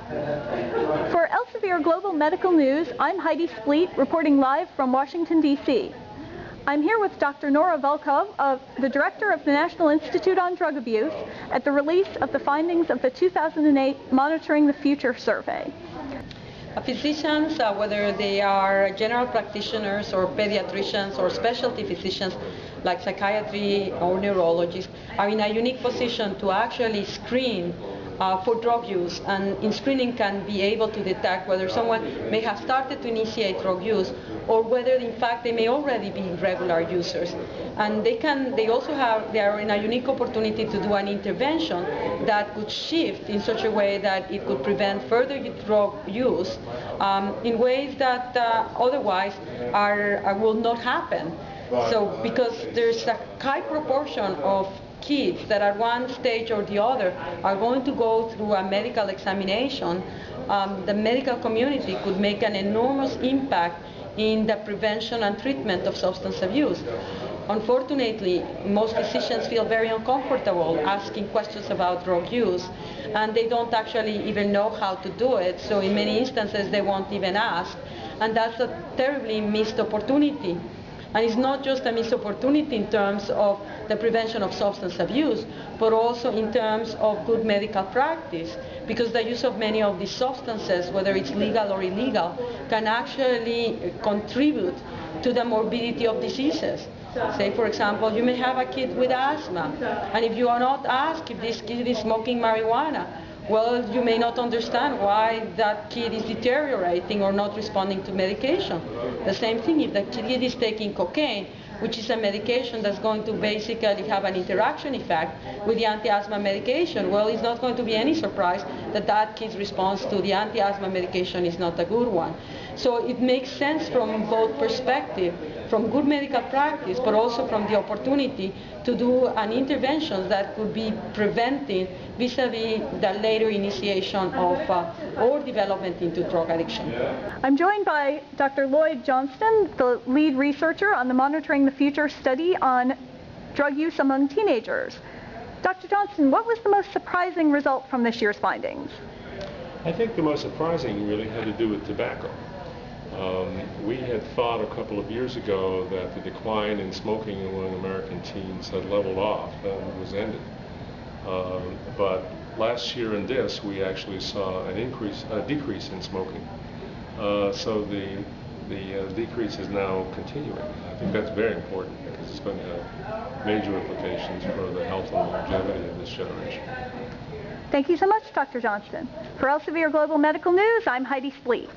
For Elsevier Global Medical News, I'm Heidi Splete, reporting live from Washington, D.C. I'm here with Dr. Nora Volkow, the Director of the National Institute on Drug Abuse, at the release of the findings of the 2008 Monitoring the Future survey. Physicians, whether they are general practitioners or pediatricians or specialty physicians like psychiatry or neurologists, are in a unique position to actually screen for drug use, and in screening can be able to detect whether someone may have started to initiate drug use or whether in fact they may already be regular users. And they are in a unique opportunity to do an intervention that could shift in such a way that it could prevent further drug use in ways that otherwise will not happen. So because there's a high proportion of kids that at one stage or the other are going to go through a medical examination, the medical community could make an enormous impact in the prevention and treatment of substance abuse. Unfortunately, most physicians feel very uncomfortable asking questions about drug use, and they don't actually even know how to do it, so in many instances they won't even ask, and that's a terribly missed opportunity. And it's not just a missed opportunity in terms of the prevention of substance abuse, but also in terms of good medical practice, because the use of many of these substances, whether it's legal or illegal, can actually contribute to the morbidity of diseases. Say, for example, you may have a kid with asthma, and if you are not asked if this kid is smoking marijuana, well, you may not understand why that kid is deteriorating or not responding to medication. The same thing if the kid is taking cocaine, which is a medication that's going to basically have an interaction effect with the anti-asthma medication. Well, it's not going to be any surprise that that kid's response to the anti-asthma medication is not a good one. So it makes sense from both perspectives, from good medical practice, but also from the opportunity to do an intervention that could be preventing vis-a-vis the later initiation of or development into drug addiction. I'm joined by Dr. Lloyd Johnston, the lead researcher on the Monitoring the Future study on drug use among teenagers. Dr. Johnston, what was the most surprising result from this year's findings? I think the most surprising really had to do with tobacco. We had thought a couple of years ago that the decline in smoking among American teens had leveled off and was ended. But last year in this, we actually saw a decrease in smoking. So the decrease is now continuing. I think that's very important because it's going to have major implications for the health and longevity of this generation. Thank you so much, Dr. Johnston. For Elsevier Global Medical News, I'm Heidi Splete.